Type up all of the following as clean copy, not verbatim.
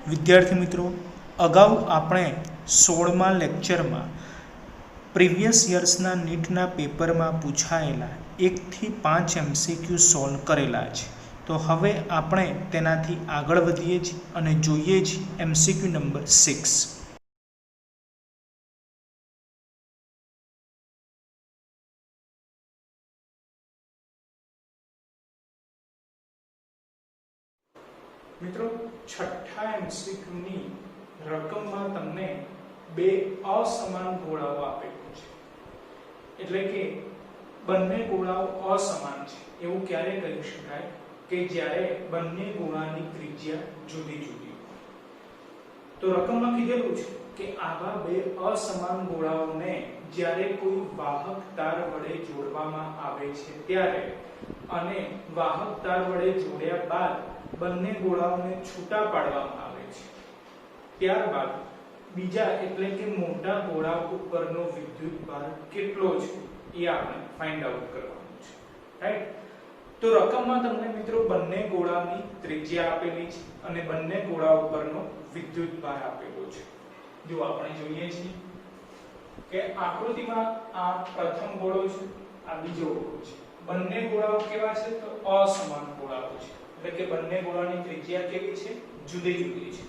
વિદ્યાર્થી મિત્રો, અગાઉ આપણે 16મા લેક્ચરમાં પ્રીવિયસ યર્સના નીટના પેપરમાં પૂછાયેલા 1 થી 5 MCQ સોલ્વ કરેલા છે. તો હવે આપણે તેનાથી આગળ વધીએ છીએ અને જોઈએ છીએ MCQ નંબર 6. મિત્રો, છઠ્ઠા MCQની રકમમાં તમને બે અસમાન ગોળાઓ આપેલું છે, એટલે કે બંને ગોળાઓ અસમાન છે. એવું ક્યારે કહી શકાય કે જ્યારે બંને ગોળાની ત્રિજ્યા જુદી જુદી હોય. તો રકમમાં કીધેલું છે કે આવા બે અસમાન ગોળાઓને જ્યારે કોઈ વાહક તાર વડે જોડવામાં આવે છે ત્યારે અને વાહક તાર વડે જોડ્યા બાદ બંને ગોળાઓને છૂટા પાડવામાં આવે છે, ત્યારબાદ બીજા એટલે કે મોટા ગોળા ઉપરનો વિદ્યુતભાર કેટલો છે એ આપણે ફાઇન્ડ આઉટ કરવાનું છે. રાઈટ? તો રકમમાં તમને મિત્રો બંને ગોળાની ત્રિજ્યા આપેલી છે અને બંને ગોળા ઉપરનો વિદ્યુતભાર આપેલો છે. જો આપણે જોઈએ છીએ કે આકૃતિમાં આ પ્રથમ ગોળો છે, આ બીજો ગોળો છે. બંને ગોળાઓ કેવા છે? તો અસમાન ગોળાઓ છે, એટલે કે બંને ગોળાની ત્રિજ્યા કેવી છે? જુદી જુદી છે.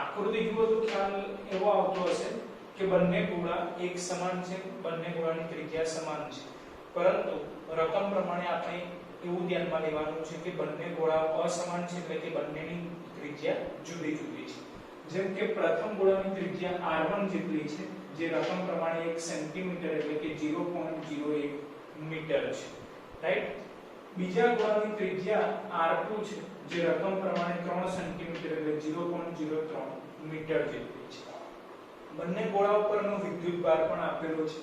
આકૃતિ જુઓ તો ખ્યાલ એવો આવતો હશે કે બંને ગોળા એક સમાન છે, બંને ગોળાની ત્રિજ્યા સમાન છે, પરંતુ રકમ પ્રમાણે આપણે એવું ધ્યાનમાં લેવાનું છે કે બંને ગોળાઓ અસમાન છે, એટલે કે બંનેની ત્રિજ્યા જુદી જુદી છે. જેમ કે પ્રથમ ગોળાની ત્રિજ્યા r1 જેટલી છે, જે રકમ પ્રમાણે 1 સેન્ટીમીટર એટલે કે 0.01 મીટર છે. રાઈટ? બીજા ગોળાની ત્રિજ્યા r2 છે, જે રકમ પ્રમાણે 3 સેન્ટીમીટર એટલે 0.03 મીટર જેટલી છે. બંને ગોળા ઉપરનો વિદ્યુતભાર પણ આપેલો છે.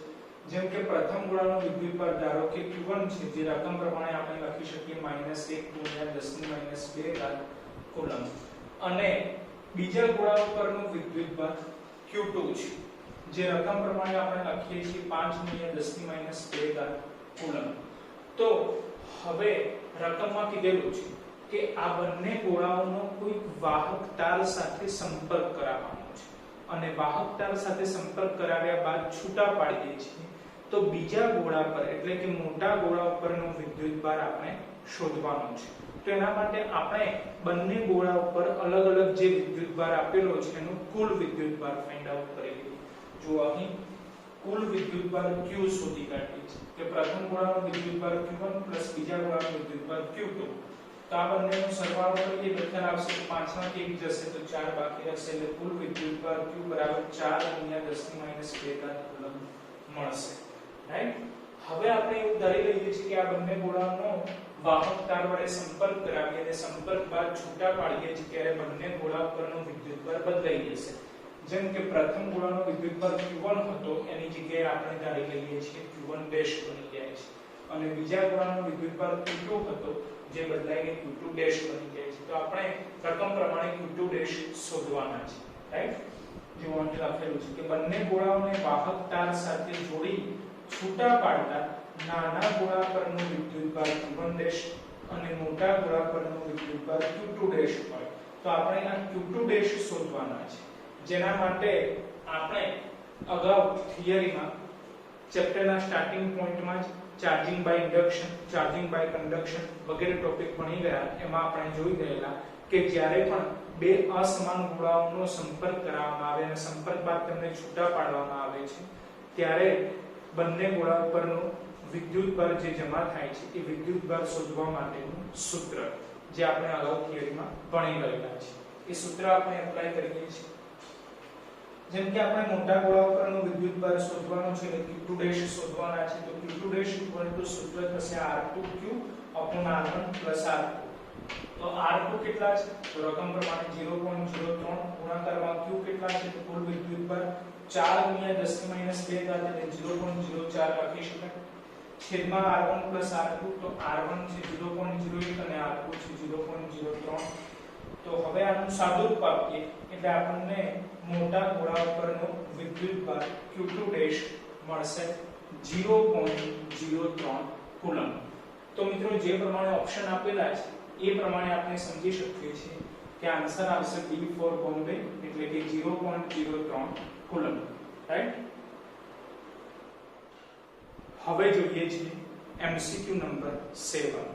જેમ કે પ્રથમ ગોળાનો વિદ્યુતભાર ધારો કે Q1 છે, જે રકમ પ્રમાણે આપણે લખી શકીએ -1 × 10⁻²⁴ કુલમ, અને બીજા ગોળા ઉપરનો વિદ્યુતભાર Q2 છે, જે રકમ પ્રમાણે આપણે લખીએ છીએ 5 × 10⁻² કુલમ. તો હવે રકમમાં કીધેલું છે કે આ બંને ગોળાઓનો કોઈ વાહક તાર સાથે સંપર્ક કરાવવાનો છે અને વાહક તાર સાથે સંપર્ક કરાવ્યા બાદ છૂટા પાડીએ છીએ. તો બીજા ગોળા પર એટલે કે મોટા ગોળા ઉપરનો વિદ્યુતભાર આપણે શોધવાનો છે. તો એના માટે આપણે બંને ગોળા ઉપર અલગ અલગ જે વિદ્યુતભાર આપેલો છે એનું કુલ વિદ્યુતભાર ફાઇન્ડ આઉટ કરી લઈએ. જો અહીં કુલ વિદ્યુતભાર Q શોધી કાઢીએ છીએ કે પ્રથમ ગોળાનો વિદ્યુતભાર Q1 બીજા ગોળાનો વિદ્યુતભાર Q2. તો આ બંનેનો સરવાળો કરીએ તો ખ્યાલ આવશે કે 5 માંથી 1 જશે તો 4 બાકી રહેશે, એટલે કુલ વિદ્યુતભાર Q બરાબર 4 × 10⁻² કુલમ મળશે. રાઈટ? હવે આપણે એવું ધારી લઈએ છીએ કે આ બંને ગોળાનો વાહક તાર વડે સંપર્ક કરાવીએ અને સંપર્ક બાદ છૂટા પાડીએ છીએ ત્યારે બંને ગોળા પરનો વિદ્યુતભાર બદલાઈ જશે. જેમ કે પ્રથમ ગોળાનો વિદ્યુતભાર Q1 હતો, એની જગ્યાએ આપણે ધારી લઈએ છીએ Q1 ડેશ બની જાય છે, અને બીજા ગોળાનો વિદ્યુતભાર Q2 હતો, જે બદલાઈને Q2 ડેશ બની જાય છે. તો આપણે રકમ પ્રમાણે Q2 ડેશ શોધવાના છે. રાઈટ? જો અહીં લખેલું છે કે બંને ગોળાઓને વાહક તાર સાથે જોડી છૂટા પાડતા નાના ગોળા પરનો વિદ્યુતભાર Q1 ડેશ અને મોટા ગોળા પરનો વિદ્યુતભાર Q2 ડેશ હોય. તો આપણે આ Q2 ડેશ શોધવાના છે, જેના માટે આપણે અગાઉ થિયરીમાં ચેપ્ટરના સ્ટાર્ટિંગ પોઈન્ટમાં જ charging by induction, charging by conduction વગેરે ટોપિક ભણી ગયા. એમાં આપણે જોઈ ગયેલા કે જ્યારે પણ બે અસમાન ગોળાઓનો સંપર્ક કરાવવામાં આવે અને સંપર્ક બાદ તેમને છૂટા પાડવામાં આવે છે ત્યારે બંને ગોળા પરનો વિદ્યુતભાર જે જમા થાય છે એ વિદ્યુતભાર શોધવા માટેનું સૂત્ર જે આપણે અગાઉ થિયરીમાં ભણી ગયેલા છે, એ સૂત્ર આપણે એપ્લાય કરીએ છીએ. જેમ કે આપણે મોટા ગોળા ઉપરનો વિદ્યુતભાર શોધવાનો છે એટલે Q2 ડેશ શોધવાના છે. તો Q2 ડેશ સૂત્ર થશે R2Q / R1 + R2. તો R2 કેટલા છે? તો રકમ પ્રમાણે 0.03 ગુણાકારમાં Q કેટલા છે? તો કુલ વિદ્યુતભાર 4 × 10⁻² એટલે 0.04 લખી શકાય. છેદમાં R1 + R2. તો R1 છે 0.01 અને R2 છે 0.03. તો હવે આનું સાદુરૂપ આપીએ એટલે આપણને મોટા ગોળા ઉપરનો વિદ્યુતભાર Q2 ડેશ મળશે 0.03 કુલમ. તો મિત્રો જે પ્રમાણે ઓપ્શન આપેલા છે એ પ્રમાણે આપણે સમજી શકીએ છીએ કે આન્સર આવશે B ફોર બોમ્બે એટલે કે 0.03 કુલમ, રાઈટ। હવે જોઈએ છે MCQ નંબર 7।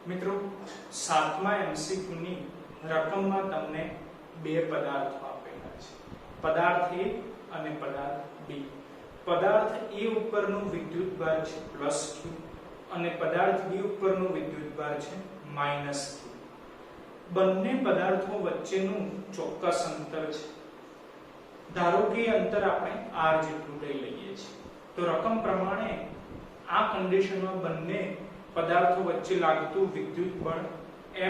મિત્રો 7મા MCQ ની રકમમાં તમને બે પદાર્થો આપેલા છે, પદાર્થ A અને પદાર્થ B। પદાર્થ A ઉપરનું વિદ્યુતભાર છે +q અને પદાર્થ B ઉપરનું વિદ્યુતભાર છે -q। બંને પદાર્થો વચ્ચેનું ચોક્કસ અંતર છે, ધારો કે અંતર આપણે r જેટલું લઈ લઈએ છીએ, તો રકમ પ્રમાણે આ કન્ડિશનમાં બંને પદાર્થો વચ્ચે લાગતું વિદ્યુત બળ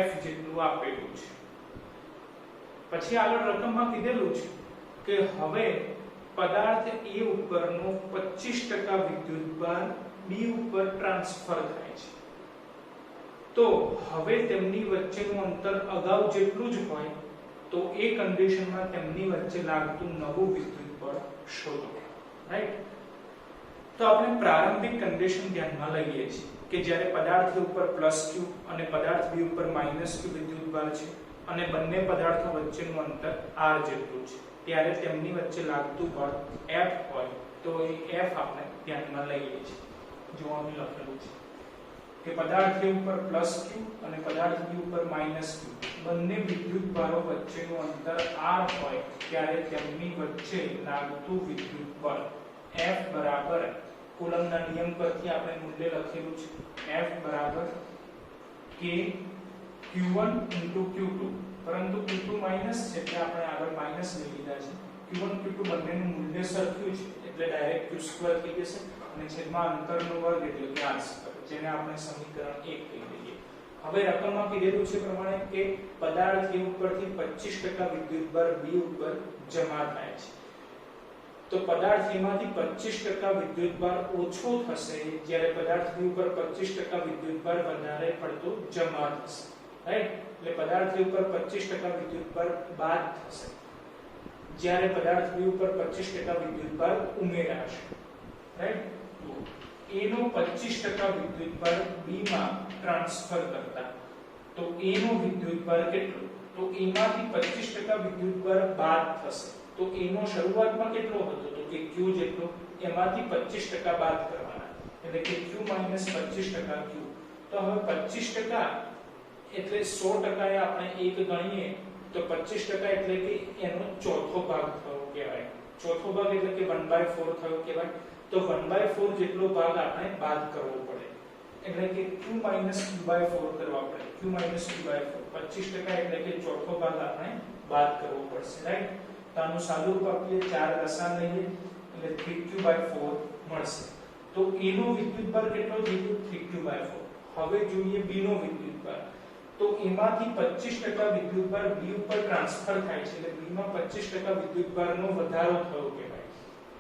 F જેટલું આપેલું છે। પછી આગળ રકમમાં કીધેલું છે કે હવે પદાર્થ A ઉપરનો 25% વિદ્યુતભાર B ઉપર ટ્રાન્સફર થાય છે, તો હવે તેમની વચ્ચેનું અંતર અગાઉ જેટલું જ હોય તો એ કન્ડિશનમાં તેમની વચ્ચે લાગતું નવું વિદ્યુત બળ શોધો, રાઈટ। તો આપણે પ્રારંભિક કન્ડિશન ધ્યાનમાં લઈએ છીએ કે જ્યારે પદાર્થ ઉપર +q અને પદાર્થ B ઉપર -q વિદ્યુતભાર છે અને બંને પદાર્થો વચ્ચેનું અંતર r જેટલું છે, ત્યારે તેમની વચ્ચે લાગતું બળ F હોય તો એ F આપણે ધ્યાનમાં લઈએ છીએ। જો અહીં લખેલું છે કે પદાર્થ A ઉપર +q અને પદાર્થ B ઉપર -q બંને વિદ્યુતભારો વચ્ચેનું અંતર r હોય ત્યારે તેમની વચ્ચે લાગતું વિદ્યુત બળ F બરાબર કુલમના નિયમ પરથી આપણે મૂલ્ય લખેલું છે F બરાબર k q1 q2, પરંતુ q2 માઈનસ છે એટલે આપણે આગળ માઈનસ લઈ લીધા છે। q1 q2 બંનેનું મૂલ્ય સરખું છે એટલે ડાયરેક્ટ q2 થઈ જશે અને છેદમાં અંતરનો વર્ગ એટલે કે r2, જેને આપણે સમીકરણ 1 કહી દઈએ। હવે રકમમાં કીધેલું છે પ્રમાણે કે પદાર્થ A ઉપરથી 25% વિદ્યુતભાર B ઉપર જમા થાય છે, તો પદાર્થ A માંથી 25% વિદ્યુતભાર ઓછો થશે જ્યારે પદાર્થ B ઉપર 25% વિદ્યુતભાર વધારે પડતો જમા થશે, રાઈટ। એટલે પદાર્થ A ઉપર 25% વિદ્યુતભાર બાદ થશે જ્યારે પદાર્થ B ઉપર 25% વિદ્યુતભાર ઉમેરાશે, રાઈટ। તો A નો 25% વિદ્યુતભાર B માં ટ્રાન્સફર કરતા તો A નો વિદ્યુતભાર કેટલો, તો A માંથી 25% વિદ્યુતભાર બાદ થશે તો A નો શરૂઆતમાં કેટલો હતો તો કે q જેટલો, એમાંથી 25% બાદ કરવાના એટલે કે q - 25% q। તો હવે 25% એટલે 100% એ આપણે 1 ગણીએ તો 25% એટલે કે એનો ચોથો ભાગ થયો કહેવાય, ચોથો ભાગ એટલે કે 1/4 થયો કહેવાય। તો 1/4 જેટલો ભાગ આપણે બાદ કરવો પડે એટલે કે q - q/4 કરવા પડે, q - q/4 25% એટલે કે ચોથો ભાગ આપણે બાદ કરવો પડશે, રાઈટ। તો આનું સાદું રૂપ આપીએ 4 લસાઅ લઈએ એટલે 3q/4 મળશે। તો A નો વિદ્યુતભાર કેટલો થઈ ગયો 3q/4। હવે જોઈએ B નો વિદ્યુતભાર, તો એમાંથી 25% વિદ્યુતભાર B ઉપર ટ્રાન્સફર થાય છે એટલે B માં 25% વિદ્યુતભારનો વધારો થયો કહેવાય।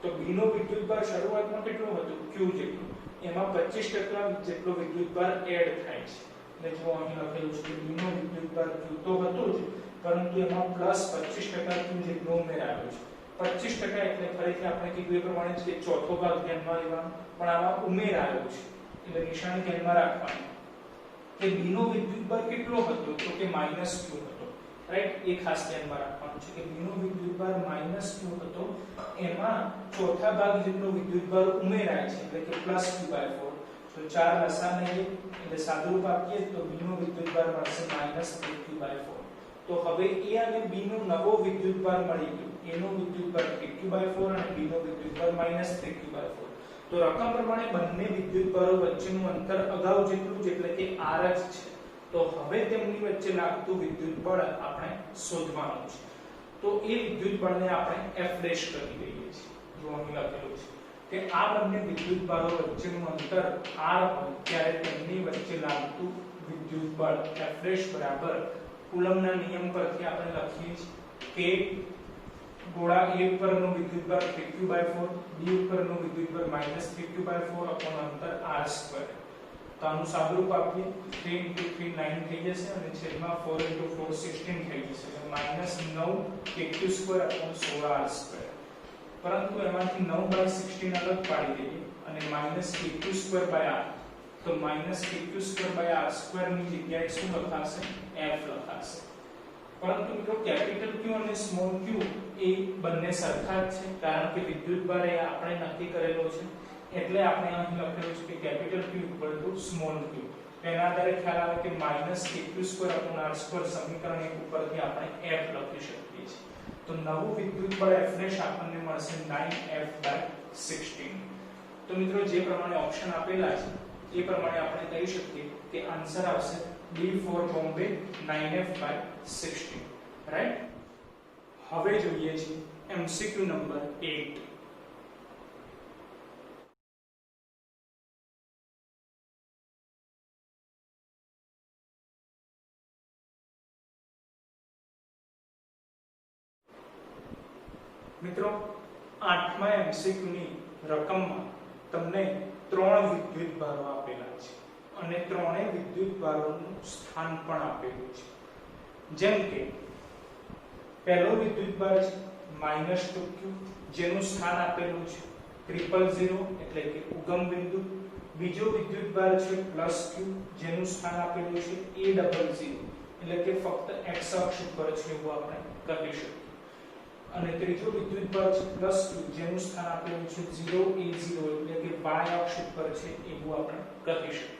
તો B નો વિદ્યુતભાર શરૂઆતમાં કેટલો હતો q જેટલો, એમાં 25% જેટલો વિદ્યુતભાર એડ થાય છે એટલે જો અહીં લખેલું છે કે B નો વિદ્યુતભાર q તો હતો જ, પરંતુ એમાં +25% q જેટલો ઉમેરાયો છે। 25% એટલે ફરીથી આપણે કીધું એ પ્રમાણે છે કે ચોથો ભાગ ધ્યાનમાં લેવાનો, પણ આમાં ઉમેરાયો છે એટલે નિશાની ધ્યાનમાં રાખવાની કે B નો વિદ્યુતભાર કેટલો હતો તો કે -q હતો, રાઈટ। એ ખાસ ધ્યાનમાં રાખવાનું છે કે B નો વિદ્યુતભાર -q હતો, એમાં ચોથા ભાગ જેટલો વિદ્યુતભાર ઉમેરાય છે એટલે કે +q/4। તો 4 લસાઅ લઈએ એટલે સાદુરૂપ આપીએ તો B નો વિદ્યુતભાર મળશે -3q/4। તો હવે A અને B નો નવો વિદ્યુતભાર મળી ગયો, A નો વિદ્યુતભાર 3q/4 અને B નો વિદ્યુતભાર -3q/4। તો રકમ પ્રમાણે બંને વિદ્યુતભારો વચ્ચેનું અંતર અગાઉ જેટલું જ એટલે કે r જ છે, તો હવે તેમની વચ્ચે લાગતું વિદ્યુત બળ આપણે શોધવાનું છે। તો એ વિદ્યુત બળને આપણે F' કરી દઈએ છીએ। જો અહીં લખેલું છે કે આ બંને વિદ્યુતભારો વચ્ચેનું અંતર r હોય ત્યારે તેમની વચ્ચે લાગતું વિદ્યુત બળ F' બરાબર કુલમના નિયમ પરથી આપણે લખીએ છીએ કે ગોળા A ઉપરનો વિદ્યુતભાર 3q/4, B ઉપરનો વિદ્યુતભાર -3q/4 અંતર r²। તો આનું સાદુરૂપ આપીએ 3 * 3 9 થઈ જશે અને છેદમાં 4 * 4 16 થઈ જશે એટલે -9 q² / 16r². પરંતુ એમાંથી 9/16 અલગ પાડી દઈએ અને -q²/r તો -q²/r² ની જગ્યાએ શું લખાશે f લખાશે. પરંતુ મિત્રો કેપિટલ Q અને સ્મોલ q એ બંને સરખા જ છે કારણ કે વિદ્યુતભાર એ આપણે નક્કી કરેલો છે એટલે આપણે અહીં લખેલું છે કે કેપિટલ Q = સ્મોલ q. એના આધારે ખ્યાલ આવે કે -q²/r² સમીકરણ 1 ઉપરથી આપણે f લખી શકીએ છીએ. તો નવું વિદ્યુતબળ F' આપણને મળશે 9f/16. તો મિત્રો જે પ્રમાણે ઓપ્શન આપેલા છે એ પ્રમાણે આપણે કહી શકીએ કે આન્સર આવશે D4 બોમ્બે 9f/16. રાઈટ. હવે જોઈએ છે MCQ નંબર 8. મિત્રો 8મા MCQ ની રકમમાં તમને 3 વિદ્યુતભારો આપેલા છે અને ત્રણેય વિદ્યુતભારોનું સ્થાન પણ આપેલું છે. જેમ કે પહેલો વિદ્યુતભાર છે -2q જેનું સ્થાન આપેલું છે 000 એટલે કે ઉગમ બિંદુ. બીજો વિદ્યુતભાર છે +q જેનું સ્થાન આપેલું છે a00 એટલે કે ફક્ત x અક્ષ ઉપર છે એવું આપણે કહી શકીએ. અને ત્રીજો વિદ્યુતભાર છે +q જેનું સ્થાન આપેલું છે 0a0 એટલે કે y અક્ષ ઉપર છે એવું આપણે કહી શકીએ.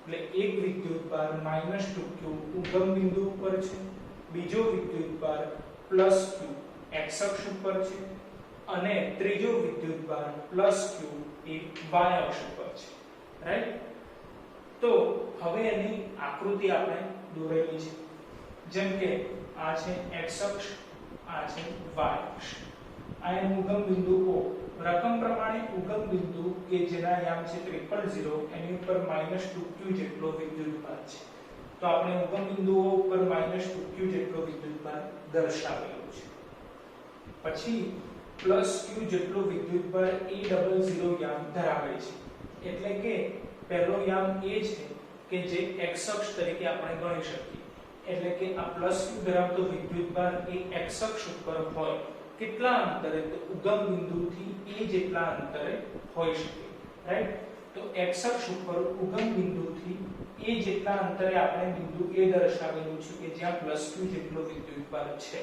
એટલે એક વિદ્યુતભાર -2q ઉગમ બિંદુ ઉપર છે, બીજો વિદ્યુતભાર +q x અક્ષ ઉપર છે અને ત્રીજો વિદ્યુતભાર +q એ y અક્ષ ઉપર છે. રાઈટ. તો હવે એની આકૃતિ આપણે દોરેલી છે. જેમ કે આ છે x અક્ષ, આ છે y અક્ષ. આ એનું ઉગમ બિંદુ O. રકમ પ્રમાણે ઉગમ બિંદુ કે જેના યામ છે 000 એની ઉપર -2q જેટલો વિદ્યુતભાર છે. તો આપણે ઉગમ બિંદુ O ઉપર -2q જેટલો વિદ્યુતભાર દર્શાવેલો છે. પછી +q જેટલો વિદ્યુતભાર A00 યામ ધરાવે છે. એટલે કે પહેલો યામ એ છે કે જે x અક્ષ તરીકે આપણે ગણી શકીએ. એટલે કે આ +q ધરાવતો વિદ્યુતભાર એ x અક્ષ ઉપર હોય કેટલા અંતરે? તો ઉગમ બિંદુથી a જેટલા અંતરે હોઈ શકે. રાઈટ. તો x અક્ષ ઉપર ઉગમ બિંદુથી a જેટલા અંતરે આપણે બિંદુ a દર્શાવેલું છે કે જ્યાં +q જેટલો વિદ્યુતભાર છે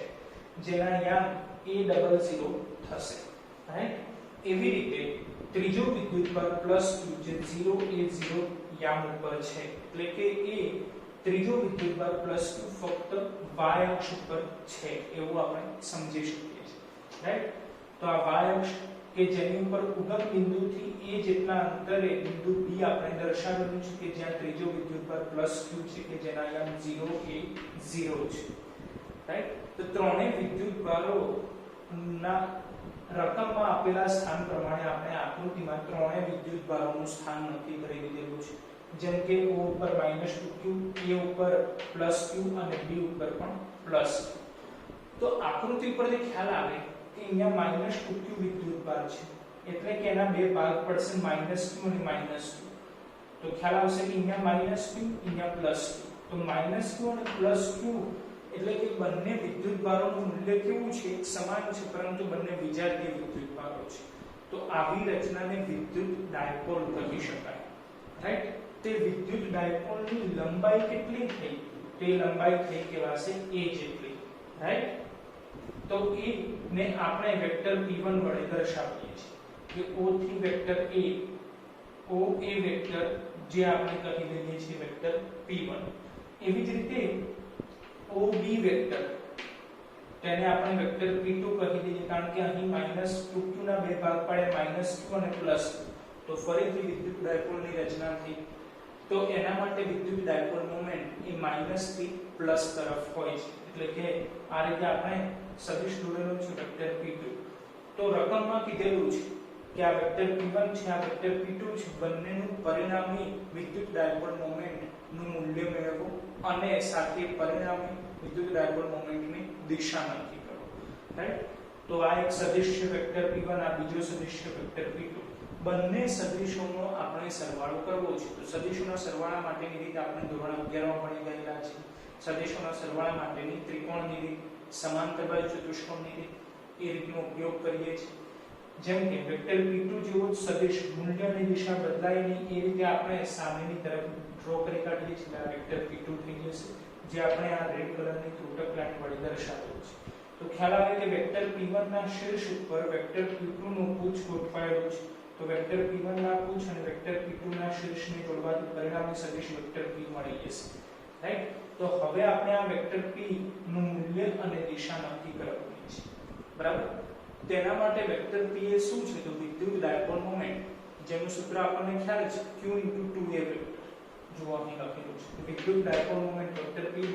જેના યામ A00 થશે. રાઈટ. એવી રીતે ત્રીજો વિદ્યુતભાર +q જે 0a0 યામ ઉપર છે એટલે કે એ ત્રીજો વિદ્યુતભાર +q ફક્ત y અક્ષ ઉપર છે એવું આપણે સમજી શકીએ છીએ. રાઈટ. તો આ y અક્ષ કે જેની ઉપર ઉગમ બિંદુથી a જેટલા અંતરે બિંદુ B આપણે દર્શાવેલું છે કે જ્યાં ત્રીજો વિદ્યુતભાર +q છે કે જેના યામ 0a0 છે. રાઈટ. તો ત્રણેય વિદ્યુતભારો ના રકમમાં આપેલા સ્થાન પ્રમાણે આપણે આકૃતિમાં ત્રણેય વિદ્યુતભારોનું સ્થાન નક્કી કરી દીધેલું છે. જેમ કે O ઉપર -2q, A ઉપર +q અને B ઉપર પણ +q. તો આકૃતિ પરથી ખ્યાલ આવે કે અહીંયા -2q વિદ્યુતભાર છે એટલે કે એના બે ભાગ પડશે -q અને -q. તો ખ્યાલ આવશે કે અહીંયા -q અહીંયા +q. તો -q અને +q એટલે કે બંને વિદ્યુતભારોનું મૂલ્ય કેવું છે? સમાન છે પરંતુ બંને વિજાતીય વિદ્યુતભારો છે. તો આવી રચનાને વિદ્યુત ડાયપોલ કહી શકાય. રાઈટ. તે વિદ્યુત ડાયપોલની લંબાઈ કેટલી થઈ? તે લંબાઈ થઈ કહેવાશે a જેટલી. રાઈટ. તો a ને આપણે વેક્ટર p1 વડે દર્શાવીએ છીએ કે o થી vector a, o A vector જે આપણે કહી દઈએ છીએ વેક્ટર p1. એવી જ રીતે OB વેક્ટર તેને આપણે વેક્ટર p2 કહી દઈએ કારણ કે અહીં -2q ના બે ભાગ પડે -q અને +q. તો ફરીથી વિદ્યુત ડાયપોલની રચના થઈ. તો એના માટે વિદ્યુત ડાયપોલ મોમેન્ટ એ માઈનસ થી પ્લસ તરફ હોય છે. એટલે કે આ રીતે આપણે સદિશ દોરેલું છે વેક્ટર p2. તો રકમમાં કીધેલું છે કે આ વેક્ટર p1 છે આ વેક્ટર p2 છે બંનેનું પરિણામી વિદ્યુત ડાયપોલ મોમેન્ટ નું મૂલ્ય મેળવો અને સાથે પરિણામી વિદ્યુત ડાયપોલ મોમેન્ટની દિશા નક્કી કરો. રાઈટ. તો આ એક સદિશ છે વેક્ટર p1 આ બીજો સદિશ છે વેક્ટર p2. બંને સદિશોનો આપણે સરવાળો કરવો છે. તો સદિશોના સરવાળા માટેની રીત આપણે ધોરણ 11 માં ભણી ગયેલા છે. સદિશોના સરવાળા માટેની ત્રિકોણની રીત, સમાંતર બાજુ ચતુષ્કોણની રીત, એ રીતનો ઉપયોગ કરીએ છીએ. જેમ કે વેક્ટર p2 જેવો સદિશ મૂલ્યની દિશા બદલાય નહીં એ રીતે આપણે સામેની તરફ ડ્રો કરી કાઢીએ છીએ. આ વેક્ટર p2 થઈ જશે, જે આપણે આ રેડ કલરની ત્રુટક લાઈન વડે દર્શાવેલું છે. તો ખ્યાલ આવે કે વેક્ટર p1 ના શીર્ષ ઉપર વેક્ટર p2 નું પૂછ ગોઠવાયેલું છે. તો વેક્ટર p1 ના પૂછ અને વેક્ટર p2 ના શીર્ષને જોડવાથી પરિણામી સદિશ વેક્ટર p મળી જશે. રાઈટ? તો હવે આપણે આ વેક્ટર p નું મૂલ્ય અને દિશા નક્કી કરવાની છે. બરાબર? તેના માટે વેક્ટર p એ શું છે? તો વિદ્યુત ડાયપોલ મોમેન્ટ, જેનું સૂત્ર આપણને ખ્યાલ છે q * 2a વેક્ટર. જો અહીં લખેલું છે વિદ્યુત dipole moment vector p q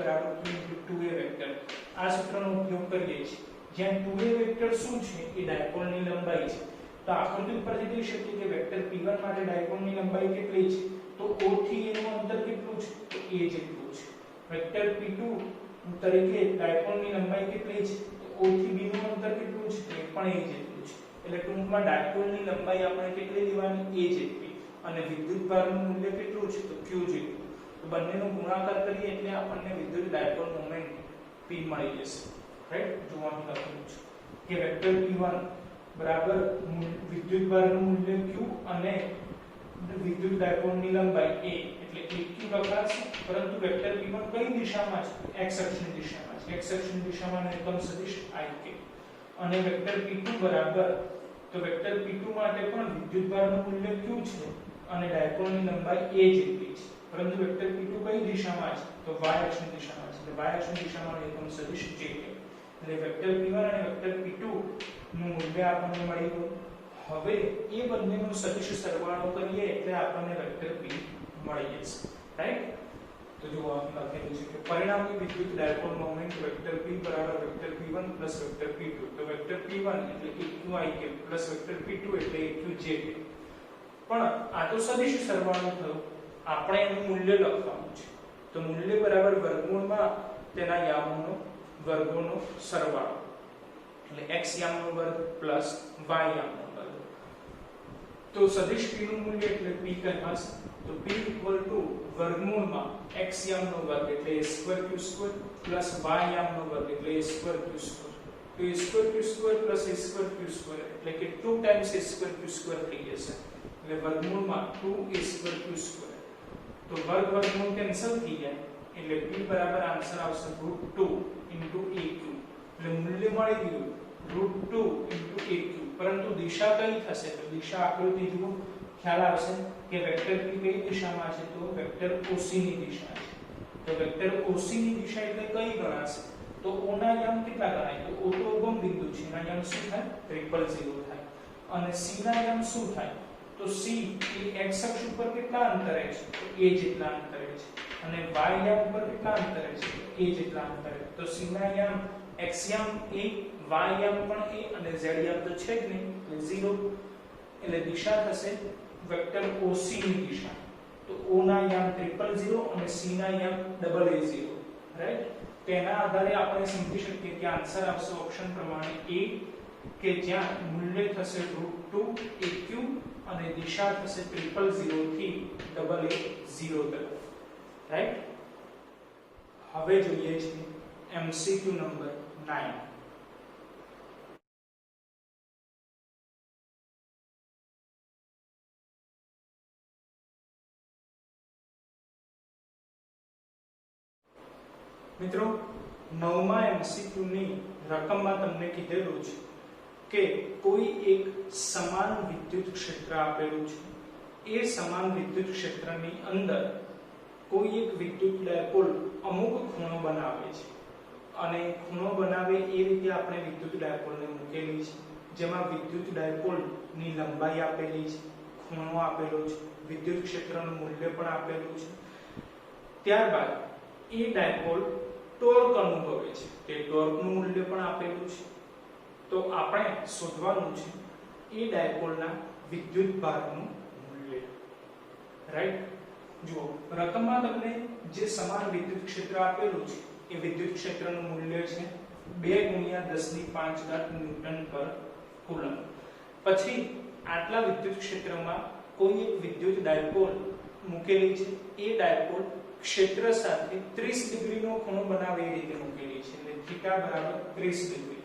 * 2a vector. આ સૂત્રનો ઉપયોગ કરીએ છીએ. જ્યાં 2a વેક્ટર શું છે? એ ડાયપોલની લંબાઈ છે. તો આકૃતિ ઉપરથી જોઈ શકીએ કે વેક્ટર p1 માટે ડાયપોલની લંબાઈ કેટલી છે? તો o થી a નું અંતર કેટલું છે? તો a જેટલું છે. વેક્ટર p2 તરીકે ડાયપોલની લંબાઈ કેટલી છે? તો o થી b નું અંતર કેટલું છે? એ પણ a જેટલું છે. એટલે ટૂંકમાં ડાયપોલની લંબાઈ આપણે કેટલી લેવાની? a જેટલી. અને વિદ્યુતભારનું મૂલ્ય કેટલું છે? તો q જેટલું. તો બંનેનો ગુણાકાર કરીએ એટલે આપણને વિદ્યુત ડાયપોલ મોમેન્ટ p મળી જશે. રાઈટ? જો અહીં લખેલું છે કે વેક્ટર p1 બરાબર વિદ્યુતભારનું મૂલ્ય q અને વિદ્યુત ડાયપોલની લંબાઈ a, એટલે aq લખાશે. પરંતુ વેક્ટર p1 કઈ દિશામાં છે? x અક્ષની દિશામાં છે. x અક્ષની દિશામાં એકમ સદિશ ik. અને વેક્ટર p2 બરાબર, તો વેક્ટર p2 માટે પણ વિદ્યુતભારનું મૂલ્ય q છે અને ડાયપોલની લંબાઈ a જેટલી છે. પરંતુ વેક્ટર p2 કઈ દિશામાં છે? તો y અક્ષની દિશામાં છે. એટલે y અક્ષની દિશામાં એકમ સદિશ j. એટલે વેક્ટર p1 અને વેક્ટર p2 નું મૂલ્ય આપણને મળી ગયું. હવે એ બંનેનો સદિશ સરવાળો કરીએ એટલે આપણને વેક્ટર p મળી જશે. રાઈટ? તો જો અહીં લખેલું છે કે પરિણામી વિદ્યુત ડાયપોલ મોમેન્ટ વેક્ટર p બરાબર વેક્ટર p1 વેક્ટર p2. તો વેક્ટર p1 એટલે aqik વેક્ટર p2 એટલે aqj. પણ આ તો સદિશ સરવાળો થયો, આપણે એનું મૂલ્ય લખવાનું છે. તો મૂલ્ય બરાબર વર્ગમૂળમાં તેના યામોનો વર્ગોનો સરવાળો, એટલે x યામનો વર્ગ પ્લસ y યામનો વર્ગ. તો સદિશ p નું મૂલ્ય એટલે p કહેવાશે. તો p = વર્ગમૂળમાં x યામનો વર્ગ એટલે a2q2 પ્લસ y યામનો વર્ગ એટલે a2q2. તો a2q2 પ્લસ a2q2 એટલે કે 2 ટાઈમ્સ a2q2 થઈ જશે. એટલે વર્ગમૂળમાં 2a2q2. તો વર્ગ વર્ગમૂળ કેન્સલ થઈ જાય એટલે p બરાબર આન્સર આવશે √2 * aq. એટલે મૂલ્ય મળી ગયું √2 * aq. પરંતુ દિશા કઈ થશે? તો દિશા આકૃતિ જુઓ, ખ્યાલ આવશે કે વેક્ટર p કઈ દિશામાં છે? તો વેક્ટર OC ની દિશા છે. તો વેક્ટર OC ની દિશા એટલે કઈ ગણાશે? તો o ના યામ કેટલા ગણાય? તો o તો ઉગમ બિંદુ છે, એના યામ શું થાય? 000 થાય. અને c ના યામ શું થાય? તો c એ x અક્ષ ઉપર કેટલા અંતરે છે? તો a જેટલા અંતરે છે. અને y યામ ઉપર કેટલા અંતરે છે? તો a જેટલા અંતરે. તો c ના યામ x યામ a, y યામ પણ a અને z યામ તો છે જ નહીં એટલે 0. એટલે દિશા થશે વેક્ટર OC ની દિશા. તો o ના યામ 000 અને c ના યામ 000. રાઈટ? તેના આધારે આપણે સમજી શકીએ કે આન્સર આવશે ઓપ્શન પ્રમાણે a, કે જ્યાં મૂલ્ય થશે √2 aq અને દિશા થશે 000 થી 000 તરફ. રાઈટ? હવે જોઈએ છે MCQ નંબર 9. મિત્રો, 9મા MCQ ની રકમમાં તમને કીધેલું છે કે કોઈ એક સમાન વિદ્યુત ક્ષેત્ર આપેલું છે. એ સમાન વિદ્યુત ક્ષેત્રની અંદર કોઈ એક વિદ્યુત ડાયપોલ અમુક ખૂણો બનાવે છે અને ખૂણો બનાવે એ રીતે આપણે વિદ્યુત ડાયપોલને મૂકેલી છે, જેમાં વિદ્યુત ડાયપોલની લંબાઈ આપેલી છે, ખૂણો આપેલો છે, વિદ્યુત ક્ષેત્રનું મૂલ્ય પણ આપેલું છે. ત્યારબાદ એ ડાયપોલ ટોર્ક અનુભવે છે, તે ટોર્કનું મૂલ્ય પણ આપેલું છે. તો આપણે શોધવાનું છે એ ડાયપોલના વિદ્યુત ભારનું મૂલ્ય. રાઈટ? જુઓ, રકમમાં તમને જે સમાન વિદ્યુત ક્ષેત્ર આપેલું છે એ વિદ્યુત ક્ષેત્રનું મૂલ્ય છે 2 × 10⁵ ન્યૂટન પર કુલમ. પછી આટલા વિદ્યુત ક્ષેત્રમાં કોઈ એક વિદ્યુત ડાયપોલ મૂકેલી છે, એ ડાયપોલ ક્ષેત્ર સાથે 30 ડિગ્રીનો ખૂણો બનાવે એ રીતે મૂકેલી છે, એટલે થીટા બરાબર 30 ડિગ્રી.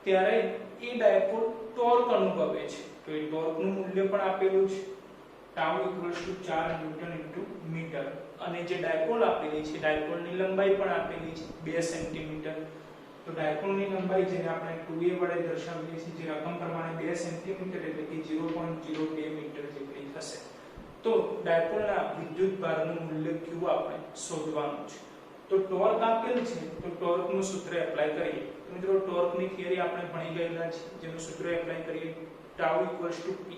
ત્યારે એ ડાયપોલ ટોર્ક અનુભવે છે, તો એ ટોર્કનું મૂલ્ય પણ આપેલું છે, tau equals to 4 newton into metre. અને જે ડાયપોલ આપેલી છે, ડાયપોલની લંબાઈ પણ આપેલી છે 2 સેન્ટીમીટર. તો ડાયપોલની લંબાઈ જેને આપણે 2a વડે દર્શાવીએ છીએ, જે રકમ પ્રમાણે 2 સેન્ટીમીટર એટલે કે 0.02 મીટર જેટલી થશે. તો ડાયપોલના વિદ્યુત ભારનું મૂલ્ય q આપણે શોધવાનું છે. તો ટોર્ક આપેલ છે, તો ટોર્કનું સૂત્ર એપ્લાય કરીએ. તો મિત્રો ટોર્કની થિયરી આપણે ભણી ગયેલા છે, જેનું સૂત્ર એપ્લાય કરીએ tau equals to pe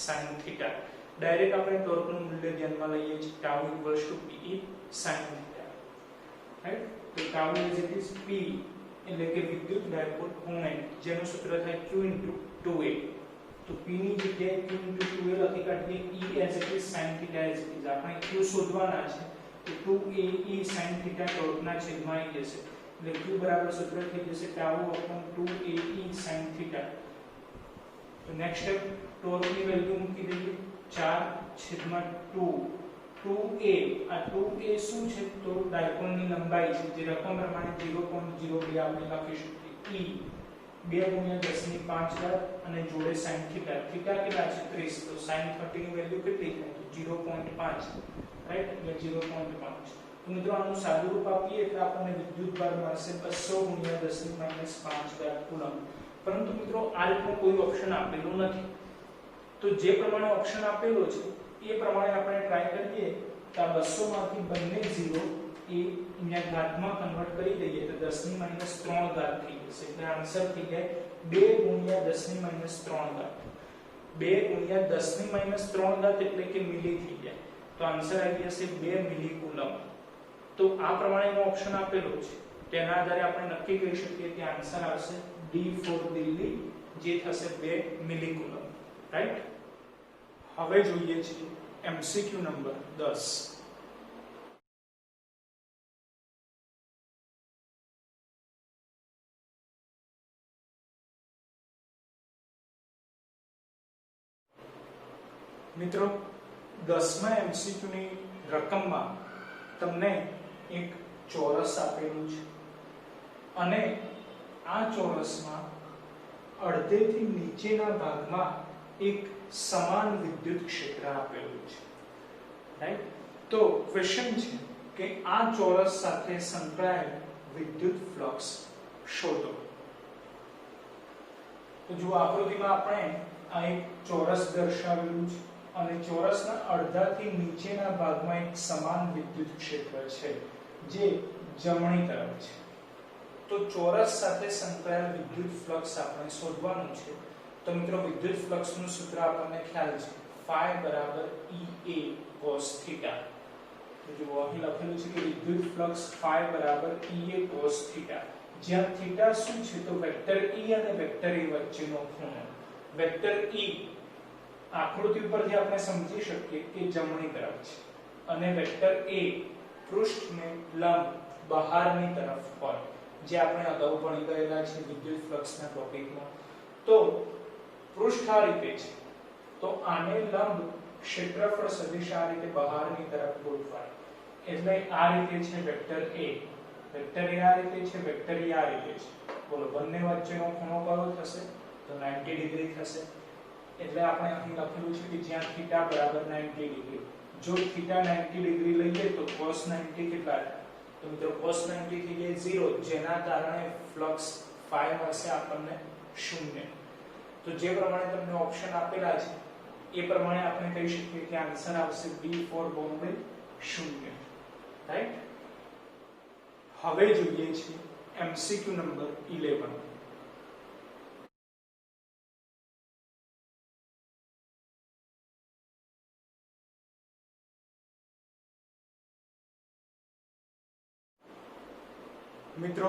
sin θ. Direct આપણે ટોર્કનું મૂલ્ય ધ્યાનમાં લઈએ છીએ, tau equals to pe sin θ, right. તો tau is it is p એટલે કે વિદ્યુત ડાયપોલ મોમેન્ટ, જેનું સૂત્ર થાય q 2a. તો p ની જગ્યાએ q 2a લખી કાઢીએ, e as it is sin θ as it is. આપણે q શોધવાના છે, તો 2ae sin θ ટોર્કના છેદમાં આવી જશે, એટલે q બરાબર સૂત્ર થઈ જશે ટાઉ upon 2ae sin θ. તો નેક્સ્ટ સ્ટેપ, ટોર્કની વેલ્યુ મૂકી દઈએ 4/2 2a. આ 2a શું છે? તો ડાયપોલની લંબાઈ છે, જે રકમ પ્રમાણે 0.02 આપણે લખી શકીએ. e 2 × 10⁵ અને જોડે sin θ. થીટા કેટલા છે? 30. તો sin 30 ની વેલ્યુ કેટલી થાય? 0.5, રાઈટ, એટલે 0.5. તો મિત્રો આનું સાદું રૂપ આપીએ એટલે આપણને વિદ્યુત ભાર મળશે 200 × 10⁻5 કુલમ. પરંતુ મિત્રો આ રીતનો કોઈ ઓપ્શન આપેલો નથી, તો જે પ્રમાણે ઓપ્શન આપેલો છે એ પ્રમાણે આપણે ટ્રાય કરીએ તો આ 200 માંથી બંને 0 એ અહીંયા ઘાતમાં કન્વર્ટ કરી દઈએ તો 10⁻3 થઈ જશે, એટલે આન્સર થઈ જાય 2 × 10⁻3. 2 × 10⁻3 એટલે કે મિલી થઈ જાય, તો આન્સર આવી જશે 2 મિલી કુલમ. તો આ પ્રમાણેનો ઓપ્શન આપેલો છે, તેના આધારે આપણે નક્કી કરી શકીએ કે આન્સર આવશે D ફોર દિલ્હી, જે થશે 2 મિલી કુલમ, રાઈટ. હવે જોઈએ છીએ MCQ નંબર 10. મિત્રો 10મા MCQ ની રકમમાં તમને એક ચોરસ આપેલું છે, અને આ ચોરસમાં અડધેથી નીચેના ભાગમાં એક સમાન વિદ્યુત ક્ષેત્ર આપેલું છે, રાઈટ. તો ક્વેશ્ચન છે કે આ ચોરસ સાથે સંકળાયેલ વિદ્યુત ફ્લક્સ શોધો. તો જો આકૃતિમાં આપણે આ એક ચોરસ દર્શાવેલું છે, અને ચોરસના અડધાથી નીચેના ભાગમાં એક સમાન વિદ્યુત ક્ષેત્ર છે, જે જમણી તરફ છે. તો ચોરસ સાથે સંકળાયેલ વિદ્યુત ફ્લક્સ આપણે શોધવાનું છે. તો મિત્રો વિદ્યુત ફ્લક્સનું સૂત્ર આપણને ખ્યાલ છે, phi બરાબર Ea cos θ. તો જો અહીં લખેલું છે કે વિદ્યુત ફ્લક્સ phi બરાબર Ea cos θ, જ્યાં θ શું છે? તો વેક્ટર E અને વેક્ટર A વચ્ચેનો ખૂણો. વેક્ટર E આકૃતિ ઉપરથી આપણે સમજી શકીએ કે જમણી તરફ છે, અને વેક્ટર A પૃષ્ઠને લંબ બહારની તરફ હોય, જે આપણે અગાઉ ભણી ગયેલા છે વિદ્યુત ફ્લક્સના ટોપિકમાં. તો પૃષ્ઠ આ રીતે છે, તો આને લંબ ક્ષેત્રફળ સદિશ આ રીતે બહારની તરફ ગોઠવાય, એટલે આ રીતે છે વેક્ટર A. વેક્ટર A આ રીતે છે, વેક્ટર E આ રીતે છે. બોલો બંને વચ્ચેનો ખૂણો કયો થશે? તો 90 ડિગ્રી થશે. એટલે આપણે અહીં લખેલું છે કે જ્યાં θ બરાબર 90 ડિગ્રી. જો θ 90 ડિગ્રી લઈએ તો cos 90 કેટલા થાય? તો મિત્રો cos 90 થઈ જાય 0, જેના કારણે ફ્લક્સ phi મળશે આપણને 0. તો જે પ્રમાણે તમને ઓપ્શન આપેલા છે એ પ્રમાણે આપણે કહી શકીએ કે આન્સર આવશે B ફોર બોમ્બે 0, રાઈટ. હવે જોઈએ છીએ MCQ નંબર 11. મિત્રો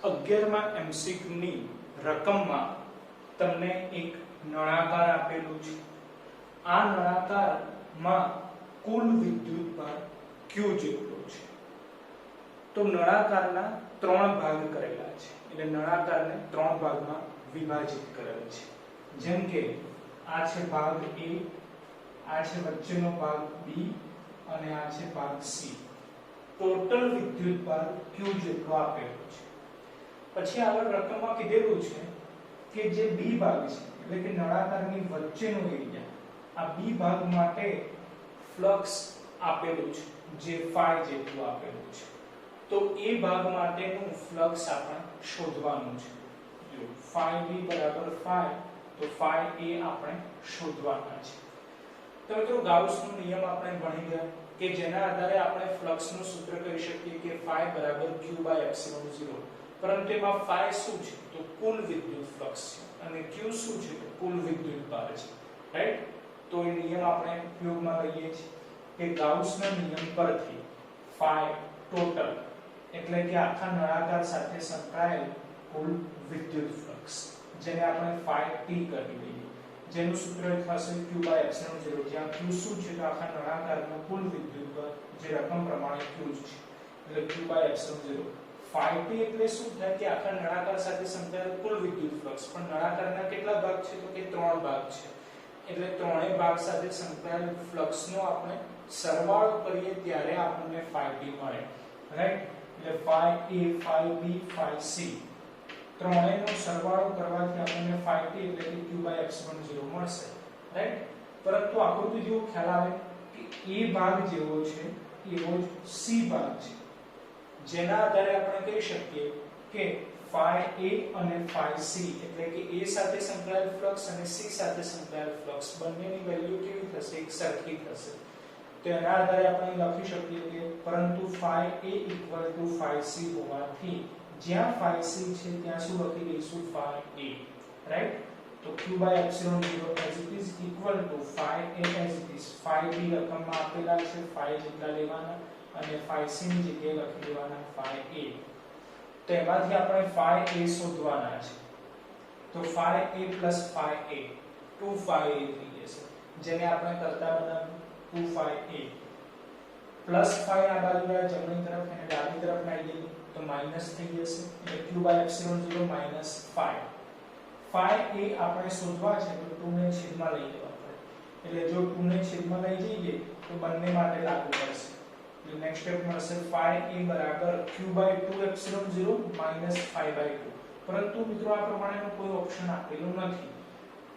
11મા MCQ ની રકમમાં તમને એક નળાકાર આપેલું છે. આ નળાકારમાં કુલ વિદ્યુતભાર Q જેટલો છે. તો નળાકારના 3 ભાગ કરેલા છે, એટલે નળાકારને 3 ભાગમાં વિભાજિત કરેલ છે. જેમ કે આ છે ભાગ A, આ છે વચ્ચેનો ભાગ B અને આ છે ભાગ C. ટોટલ વિદ્યુતભાર Q જેટલો આપેલો છે. પછી આગળ રકમમાં કીધેલું છે કે જે B ભાગ છે એટલે કે નળાકારની વચ્ચેનો એરિયા, આ B ભાગ માટે ફ્લક્સ આપેલું છે જે phi જેટલું આપેલું છે. તો એ ભાગ માટેનું ફ્લક્સ આપણે શોધવાનું છે. જો phi B બરાબર phi, તો phi A આપણે શોધવાના છે. તો મિત્રો ગાઉસનો નિયમ આપણે ભણી ગયા કે જેના આધારે આપણે ફ્લક્સનું સૂત્ર કરી શકીએ કે phi બરાબર q/ε0. પરંતુ એમાં phi શું છે? તો કુલ વિદ્યુત ફ્લક્સ છે અને q શું છે? તો કુલ વિદ્યુતભાર છે. રાઈટ? તો એ નિયમ આપણે ઉપયોગમાં લઈએ છીએ કે ગાઉસના નિયમ પરથી phi ટોટલ એટલે કે આખા નળાકાર સાથે સંકળાયેલ કુલ વિદ્યુત ફ્લક્સ, જેને આપણે phi t કરી દઈએ, જેનું સૂત્ર થશે q/ε0, જ્યાં q શું છે? તો આખા નળાકારનો કુલ વિદ્યુતભાર, જે રકમ પ્રમાણે q છે એટલે q/ε0. phi t એટલે શું થાય કે આખા નળાકાર સાથે સંકળાયેલ કુલ વિદ્યુત ફ્લક્સ. પણ નળાકારના કેટલા ભાગ છે? તો કે 3 ભાગ છે. એટલે ત્રણેય ભાગ સાથે સંકળાયેલ ફ્લક્સનો આપણે સરવાળો કરીએ ત્યારે આપણને phi t મળે. રાઈટ? એટલે phi A, phi B, phi C ત્રણેયનો સરવાળો કરવાથી આપણને phi t એટલે કે q/ε0 મળશે. રાઈટ? પરંતુ આકૃતિ જો ખ્યાલ આવે કે A ભાગ જેવો છે એવો જ C ભાગ છે, જેના આધારે આપણે કહી શકીએ કે phi A અને phi C એટલે કે A સાથે સંકળાયેલ ફ્લક્સ અને C સાથે સંકળાયેલ ફ્લક્સ બંનેની વેલ્યુ કેવી થશે? એક સરખી થશે. તો એના આધારે આપણે લખી શકીએ કે પરંતુ phi A = phi C હોવાથી જ્યાં phi C છે ત્યાં શું લખી દઈશું? phi A. રાઈટ? તો q/ε0 as it is equal to phi A as it is. phi B રકમમાં આપેલા છે, phi જેટલા લેવાના અને phi C ની જગ્યાએ લખી દેવાના phi A. તો એમાંથી આપણે phi A શોધવાના છે. તો phi A plus phi A 2 phi A થઈ જશે, જેને આપણે કરતા બનાવ્યું 2 phi A plus phi આ બાજુ આ જમણી તરફ અને ડાબી તરફ આવી જઈએ તો માઈનસ થઈ જશે એટલે q/ε0 minus phi. phi A આપણે શોધવા છે તો 2 ને છેદમાં લઈ જવા પડે. એટલે જો 2 ને છેદમાં લઈ જઈએ તો બંને માટે લાગુ પડશે. એટલે નેક્સ્ટ સ્ટેપ મળશે phi A બરાબર q/2ε0 minus phi by 2. પરંતુ મિત્રો આ પ્રમાણેનો કોઈ ઓપ્શન આપેલો નથી.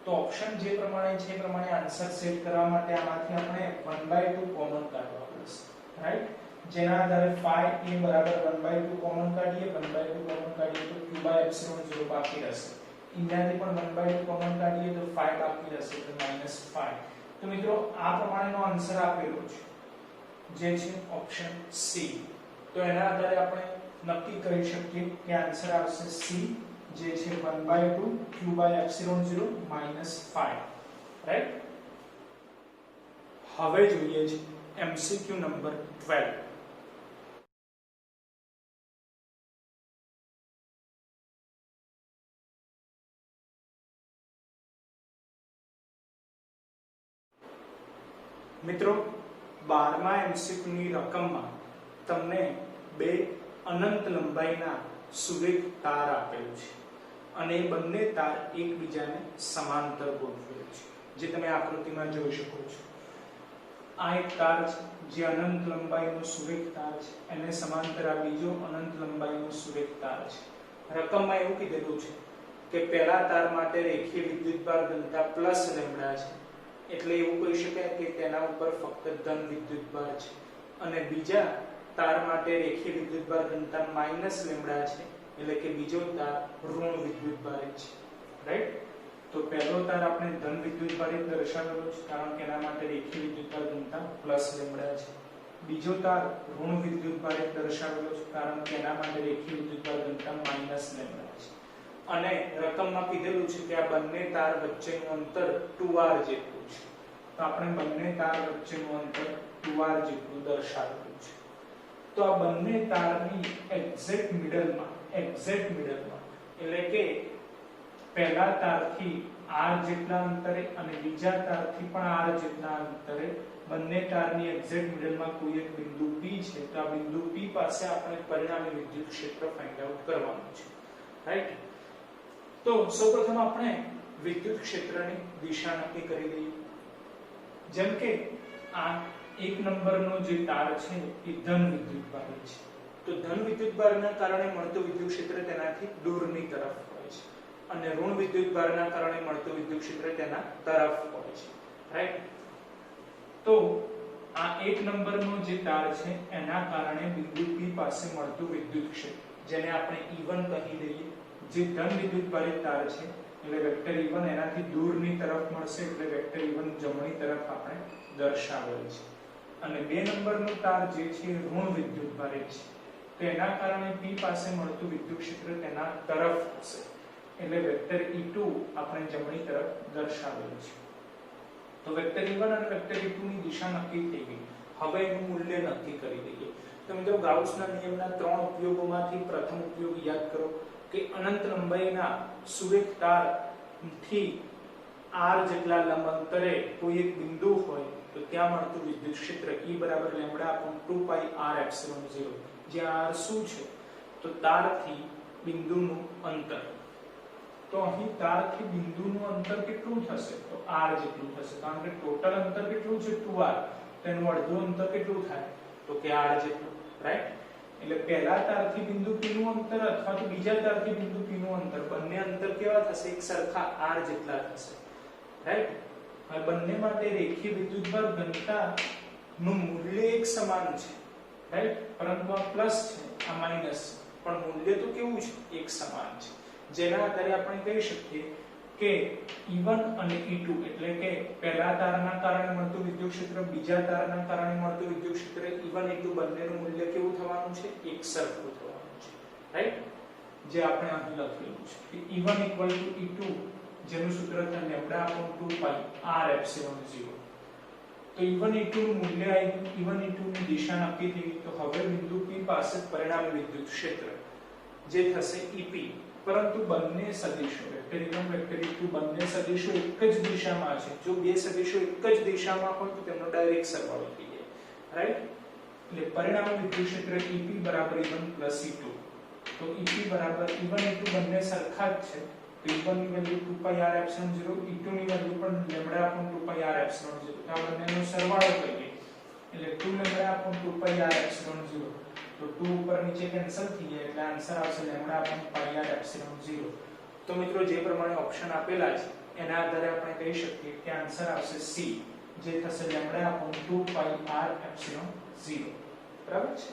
તો ઓપ્શન જે પ્રમાણે છે એ પ્રમાણે આન્સર સેટ કરવા માટે આમાંથી આપણે 1/2 કોમન કાઢવા પડશે. રાઈટ? જેના આધારે phi A બરાબર 1/2 કોમન કાઢીએ, 1/2 કોમન કાઢીએ તો q/ε0 બાકી રહેશે. અહીંયાથી પણ 1/2 કોમન કાઢીએ તો phi બાકી રહેશે એટલે -phi. તો મિત્રો આ પ્રમાણેનો આન્સર આપેલો છે જે છે ઓપ્શન C. તો એના આધારે આપણે નક્કી કરી શકીએ કે આન્સર આવશે C, જે છે 1/2 q/ε0 phi. રાઈટ? હવે જોઈએ છે MCQ નંબર 12. મિત્રો 12મા MCQ ની રકમમાં તમને બે અનંત લંબાઈના સુરેખ તાર આપેલું છે અને એ બંને તાર એકબીજાને સમાંતર ગોઠવેલ છે, જે તમે આકૃતિમાં જોઈ શકો છો. આ એક તાર છે જે અનંત લંબાઈનો સુરેખ તાર છે, એને સમાંતર આ બીજો અનંત લંબાઈનો સુરેખ તાર છે. રકમમાં એવું કીધેલું છે કે પહેલા તાર માટે રેખીય વિદ્યુતભાર ઘનતા પ્લસ લેમ્બડા છે, એટલે એવું કહી શકાય કે તેના ઉપર ફક્ત ધન વિદ્યુતભાર છે, અને બીજા તાર માટે રેખીય વિદ્યુતભાર ઘનતા માઈનસ લેમ્બડા છે, એટલે કે બીજો તાર ઋણ વિદ્યુતભાર છે. રાઈટ? તો પહેલો તાર આપણે ધન વિદ્યુતભાર દર્શાવેલો છે કારણ કે એના માટે રેખીય વિદ્યુતભાર ઘનતા પ્લસ લેમ્બડા છે. બીજો તાર ઋણ વિદ્યુતભાર દર્શાવેલો છે કારણ કે એના માટે રેખીય વિદ્યુતભાર ઘનતા માઈનસ લેમ્બડા છે. અને રકમમાં કીધેલું છે કે આ બંને તાર વચ્ચેનું અંતર 2r જેટલું છે. તો આપણે બંને તાર વચ્ચેનું અંતર 2r જેટલું દર્શાવેલું છે. તો આ બંને તારની એક્ઝેક્ટ મિડલમાં એટલે કે પહેલા તારથી r જેટલા અંતરે અને બીજા તારથી પણ r જેટલા અંતરે બંને તારની એક્ઝેક્ટ મિડલમાં કોઈ એક બિંદુ P છે. તો આ બિંદુ P પાસે આપણે પરિણામી વિદ્યુત ક્ષેત્ર ફાઇન્ડ આઉટ કરવાનું છે. રાઈટ? તો સૌપ્રથમ આપણે વિદ્યુત ક્ષેત્રની દિશા નક્કી કરી દઈએ. જેમ કે આ 1 નંબરનો જે તાર છે એ ધન વિદ્યુતભાર છે, તો ધન વિદ્યુતભારના કારણે મળતું વિદ્યુત ક્ષેત્ર તેનાથી દૂરની તરફ હોય છે અને ઋણ વિદ્યુતભારના કારણે મળતું વિદ્યુત ક્ષેત્ર તેના તરફ હોય છે. રાઈટ? તો આ 1 નંબરનો જે તાર છે એના કારણે બિંદુ P પાસે મળતું વિદ્યુત ક્ષેત્ર, જેને આપણે E1 કહી દઈએ, જે ધન વિદ્યુતભારિત તાર છે એટલે વેક્ટર E1 એનાથી દૂરની તરફ મળશે એટલે વેક્ટર E1 જમણી તરફ આપણે દર્શાવેલ છે. અને 2 નંબરનો તાર જે છે ઋણ વિદ્યુતભારિત છે, તો એના કારણે P પાસે મળતું વિદ્યુત ક્ષેત્ર તેના તરફ હશે એટલે વેક્ટર E2 આપણે જમણી તરફ દર્શાવેલ છે. તો વેક્ટર E1 અને વેક્ટર E2 ની દિશા નક્કી થઈ ગઈ. હવે એનું મૂલ્ય નક્કી કરી દઈએ. તો મિત્રો ગાઉસના નિયમના 3 ઉપયોગોમાંથી પ્રથમ ઉપયોગ યાદ કરો કે અનંત લંબાઈના સુરેખ તારથી r જેટલા લંબ અંતરે કોઈ એક બિંદુ હોય તો ત્યાં મળતું વિદ્યુત ક્ષેત્ર E બરાબર લેમ્બડા અપોન 2 પાઈ r એપ્સિલોન 0, જ્યાં r શું છે તો તારથી બિંદુનું અંતર. તો અહીં તારથી બિંદુનું અંતર કેટલું થશે તો r જેટલું થશે, કારણ કે ટોટલ અંતર કેટલું છે 2r, તેનું અડધું અંતર કેટલું થાય તો કે r જેટલું. રાઈટ? એટલે પહેલા તારથી બિંદુ P નું અંતર અથવા તો બીજા તારથી બિંદુ P નું અંતર, બંને અંતર કેવા થશે એક સરખા r જેટલા થશે. રાઈટ? હવે બંને માટે રેખીય વિદ્યુતભાર ઘનતા નું મૂલ્ય એક સમાન છે. રાઈટ? પરંતુ આ પ્લસ છે આ માઈનસ, પણ મૂલ્ય તો કેવું છે એક સમાન છે, જેના આધારે આપણે કહી શકીએ કે E1 અને E2 એટલે કે પહેલા તારના કારણે મળતું વિદ્યુત ક્ષેત્ર, બીજા તારના કારણે મળતું વિદ્યુત ક્ષેત્ર E1 E2 બંનેનું મૂલ્ય કેવું થવાનું છે એક સરખું થવાનું છે. રાઈટ? જે આપણે અહીં લખેલું છે કે E1 E2 જેનું સૂત્ર છે લેમ્બડા અપોન 2 પાઈ r એપ્સિલોન 0. તો E1 E2 નું મૂલ્ય આવી, E1 E2 ની દિશા નક્કી થઈ. તો હવે બિંદુ P પાસે પરિણામી વિદ્યુત ક્ષેત્ર જે થશે EP, પરંતુ બંને સદિશો વેક્ટર E1 વેક્ટર E2 બંને સદિશો એક જ દિશામાં છે. જો બે સદિશો એક જ દિશામાં હોય તો તેમનો ડાયરેક્ટ સરવાળો થઈ જાય. રાઈટ? એટલે પરિણામી વિદ્યુત ક્ષેત્ર EP બરાબર E1 E2. તો EP બરાબર E1 E2 બંને સરખા જ છે. તો E1 ની વેલ્યુ 2 પાઈ r એપ્સિલોન 0, E2 ની વેલ્યુ પણ લેમ્બડા અપોન 2 પાઈ r એપ્સિલોન 0. તો આ બંનેનો સરવાળો કરીએ એટલે 2 લેમ્બડા અપોન 2 પાઈ r એપ્સિલોન 0. તો 2 ઉપર નીચે કેન્સલ થઈ જાય એટલે આન્સર આવશે લેમ્બડા અપોન પાઈ r એપ્સિલોન 0. તો મિત્રો જે પ્રમાણે ઓપ્શન આપેલા છે એના આધારે આપણે કહી શકીએ કે આન્સર આવશે C, જે થશે લેમ્બડા અપોન 2 પાઈ r એપ્સિલોન 0. બરાબર છે?